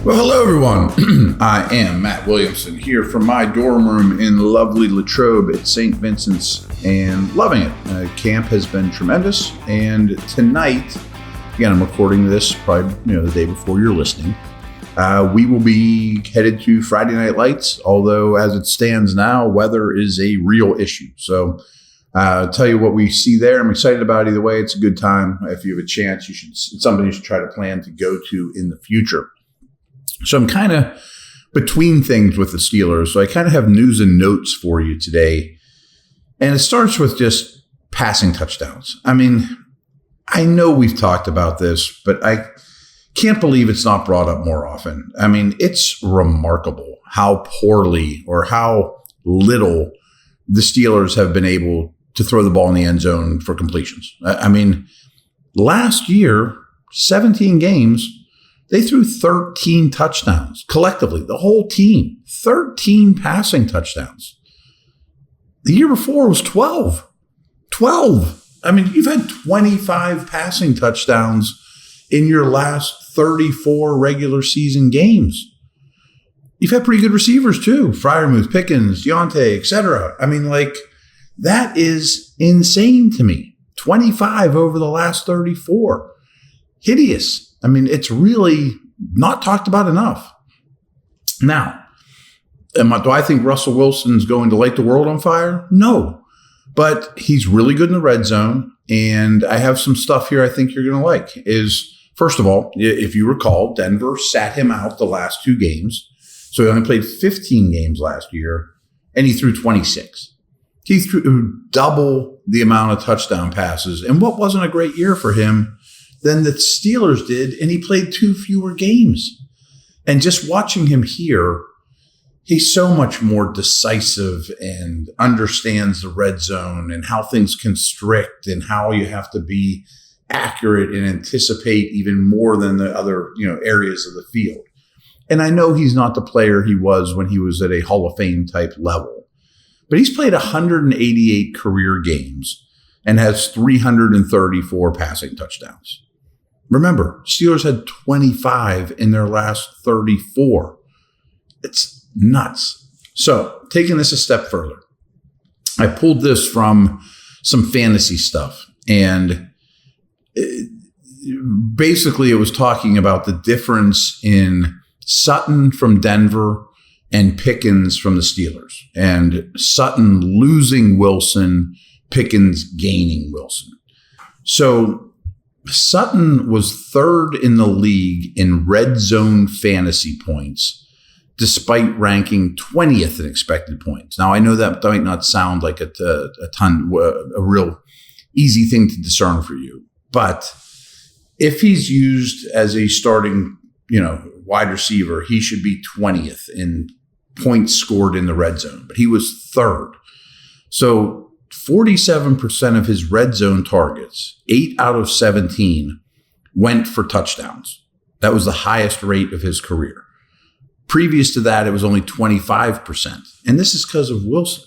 Well, hello, everyone. I am Matt Williamson here from my dorm room in lovely Latrobe at St. Vincent's and loving it. Camp has been tremendous. And tonight, again, I'm recording this probably the day before you're listening. We will be headed to Friday Night Lights, although as it stands now, weather is a real issue. So I'll tell you what we see there. I'm excited about it either way. It's a good time. If you have a chance, it's something you should try to plan to go to in the future. So I'm kind of between things with the Steelers. So I kind of have news and notes for you today. And it starts with just passing touchdowns. I mean, I know we've talked about this, but I can't believe it's not brought up more often. I mean, it's remarkable how poorly or how little the Steelers have been able to throw the ball in the end zone for completions. I mean, last year, 17 games, they threw 13 touchdowns collectively, the whole team, 13 passing touchdowns. The year before was 12. 12. I mean, you've had 25 passing touchdowns in your last 34 regular season games. You've had pretty good receivers too. Freiermuth, Pickens, Deontay, etc. I mean, that is insane to me. 25 over the last 34. Hideous. I mean, it's really not talked about enough. Now, do I think Russell Wilson's going to light the world on fire? No. But he's really good in the red zone. And I have some stuff here I think you're going to like. First of all, if you recall, Denver sat him out the last two games. So he only played 15 games last year, and he threw 26. He threw double the amount of touchdown passes. And what wasn't a great year for him than the Steelers did, and he played 2 fewer games. And just watching him here, he's so much more decisive and understands the red zone and how things constrict and how you have to be accurate and anticipate even more than the other areas of the field. And I know he's not the player he was when he was at a Hall of Fame type level, but he's played 188 career games and has 334 passing touchdowns. Remember, Steelers had 25 in their last 34. It's nuts. So, taking this a step further, I pulled this from some fantasy stuff. And basically, it was talking about the difference in Sutton from Denver and Pickens from the Steelers. And Sutton losing Wilson, Pickens gaining Wilson. So, Sutton was third in the league in red zone fantasy points, despite ranking 20th in expected points. Now, I know that might not sound like a real easy thing to discern for you, but if he's used as a starting, wide receiver, he should be 20th in points scored in the red zone, but he was third. So 47% of his red zone targets, 8 out of 17, went for touchdowns. That was the highest rate of his career. Previous to that, it was only 25%. And this is because of Wilson.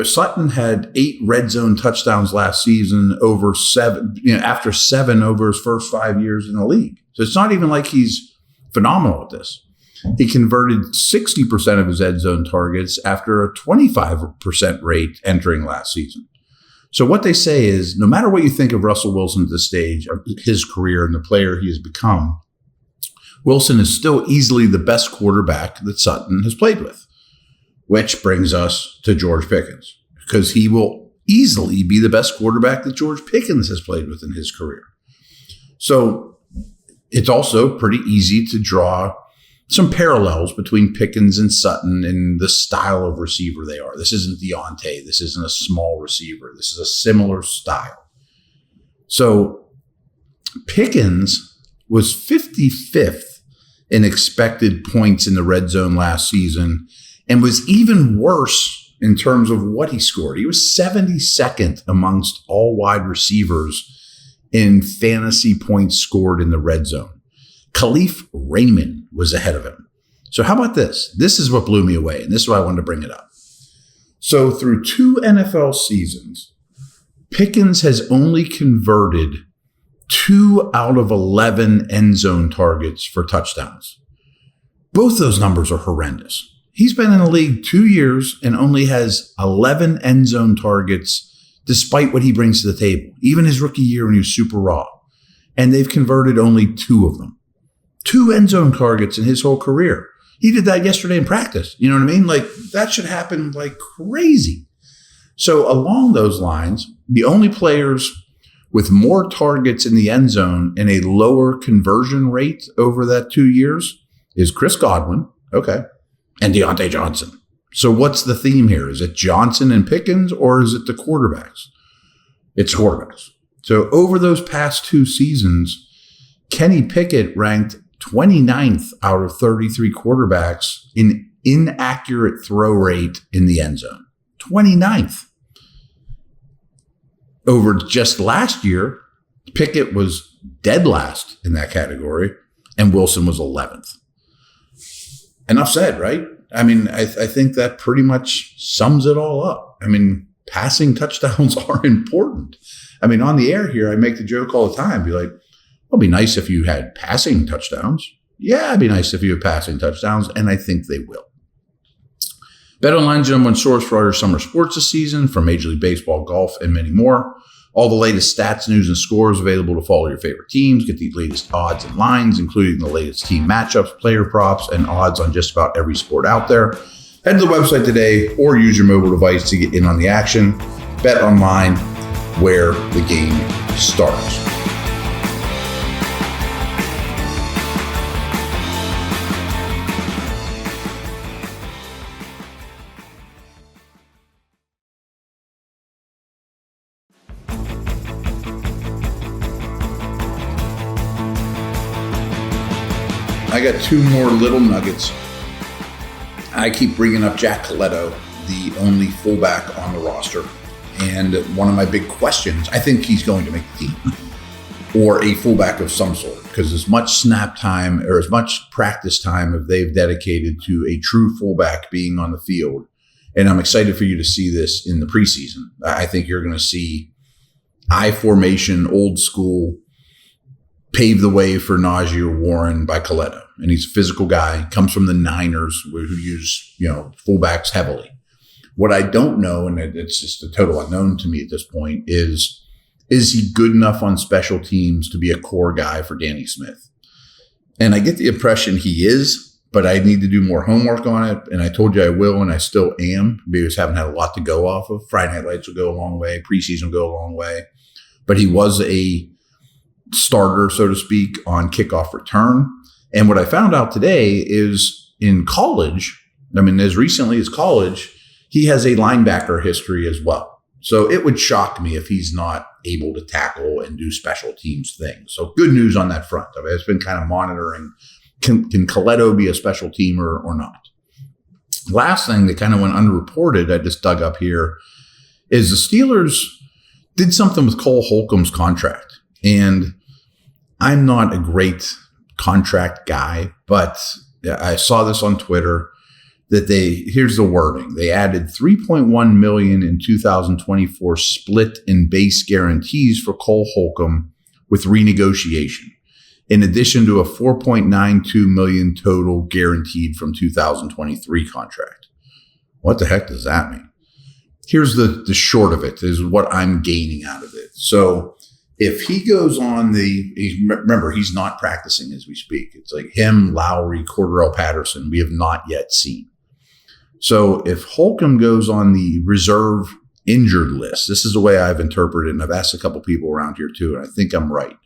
Sutton had 8 red zone touchdowns last season over 7, after 7 over his first 5 years in the league. So it's not even like he's phenomenal at this. He converted 60% of his red zone targets after a 25% rate entering last season. So what they say is, no matter what you think of Russell Wilson at this stage of his career and the player he has become, Wilson is still easily the best quarterback that Sutton has played with, which brings us to George Pickens, because he will easily be the best quarterback that George Pickens has played with in his career. So it's also pretty easy to draw some parallels between Pickens and Sutton and the style of receiver they are. This isn't Deontay. This isn't a small receiver. This is a similar style. So Pickens was 55th in expected points in the red zone last season and was even worse in terms of what he scored. He was 72nd amongst all wide receivers in fantasy points scored in the red zone. Khalif Raymond was ahead of him. So how about this? This is what blew me away, and this is why I wanted to bring it up. So through 2 NFL seasons, Pickens has only converted 2 out of 11 end zone targets for touchdowns. Both those numbers are horrendous. He's been in the league 2 years and only has 11 end zone targets despite what he brings to the table, even his rookie year when he was super raw. And they've converted only 2 of them. 2 end zone targets in his whole career. He did that yesterday in practice. You know what I mean? Like, that should happen like crazy. So along those lines, the only players with more targets in the end zone and a lower conversion rate over that 2 years is Chris Godwin, okay, and Deontay Johnson. So what's the theme here? Is it Johnson and Pickens, or is it the quarterbacks? It's quarterbacks. So over those past 2 seasons, Kenny Pickett ranked 29th out of 33 quarterbacks in inaccurate throw rate in the end zone. 29th. Over just last year, Pickett was dead last in that category, and Wilson was 11th. Enough said, right? I mean, I think that pretty much sums it all up. I mean, passing touchdowns are important. I mean, on the air here, I make the joke all the time. Be like, well, it'd be nice if you had passing touchdowns. Yeah, it'd be nice if you had passing touchdowns, and I think they will. BetOnline's number one source for all your summer sports this season, from Major League Baseball, golf, and many more. All the latest stats, news, and scores available to follow your favorite teams. Get the latest odds and lines, including the latest team matchups, player props, and odds on just about every sport out there. Head to the website today or use your mobile device to get in on the action. Bet online, where the game starts. I got 2 more little nuggets. I keep bringing up Jack Coletto, the only fullback on the roster. And one of my big questions, I think he's going to make the team, or a fullback of some sort, because as much snap time or as much practice time as they've dedicated to a true fullback being on the field. And I'm excited for you to see this in the preseason. I think you're going to see I formation, old school, pave the way for Najee Warren by Coletto. And he's a physical guy, comes from the Niners who use, fullbacks heavily. What I don't know, and it's just a total unknown to me at this point, is he good enough on special teams to be a core guy for Danny Smith? And I get the impression he is, but I need to do more homework on it. And I told you I will, and I still am, because I haven't had a lot to go off of. Friday Night Lights will go a long way. Preseason will go a long way. But he was a starter, so to speak, on kickoff return. And what I found out today is in college, as recently as college, he has a linebacker history as well. So it would shock me if he's not able to tackle and do special teams things. So good news on that front. I've been kind of monitoring, can Coletto be a special teamer or not? Last thing that kind of went underreported, I just dug up here, is the Steelers did something with Cole Holcomb's contract. And I'm not a great contract guy, but I saw this on Twitter that here's the wording. They added $3.1 million in 2024 split and base guarantees for Cole Holcomb with renegotiation, in addition to a $4.92 million total guaranteed from 2023 contract. What the heck does that mean? Here's the short of it, is what I'm gaining out of it. So if he goes on remember, he's not practicing as we speak. It's like him, Lowry, Cordarrelle Patterson, we have not yet seen. So if Holcomb goes on the reserve injured list, this is the way I've interpreted it, and I've asked a couple people around here too, and I think I'm right.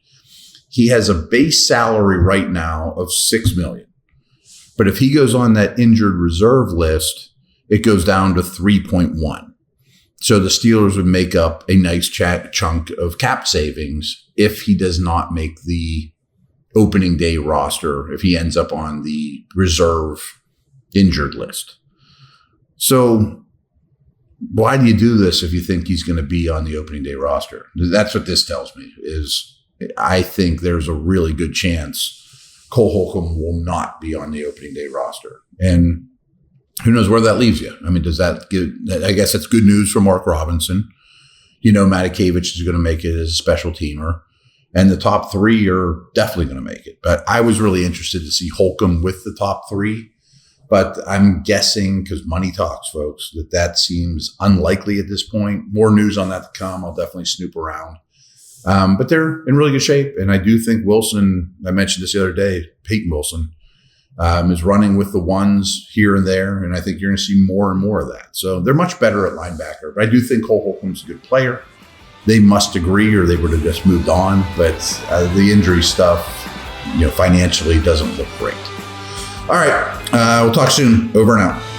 He has a base salary right now of $6 million. But if he goes on that injured reserve list, it goes down to 3.1. So the Steelers would make up a nice chunk of cap savings if he does not make the opening day roster, if he ends up on the reserve injured list. So why do you do this if you think he's going to be on the opening day roster? That's what this tells me, is I think there's a really good chance Cole Holcomb will not be on the opening day roster. And who knows where that leaves you? Does that I guess that's good news for Mark Robinson. Matakevich is going to make it as a special teamer. And the top 3 are definitely going to make it. But I was really interested to see Holcomb with the top 3. But I'm guessing, because money talks, folks, that seems unlikely at this point. More news on that to come. I'll definitely snoop around. But they're in really good shape. And I do think Wilson, I mentioned this the other day, Peyton Wilson, is running with the ones here and there. And I think you're going to see more and more of that. So they're much better at linebacker. But I do think Cole Holcomb's a good player. They must agree or they would have just moved on. But the injury stuff, financially doesn't look great. All right. We'll talk soon. Over and out.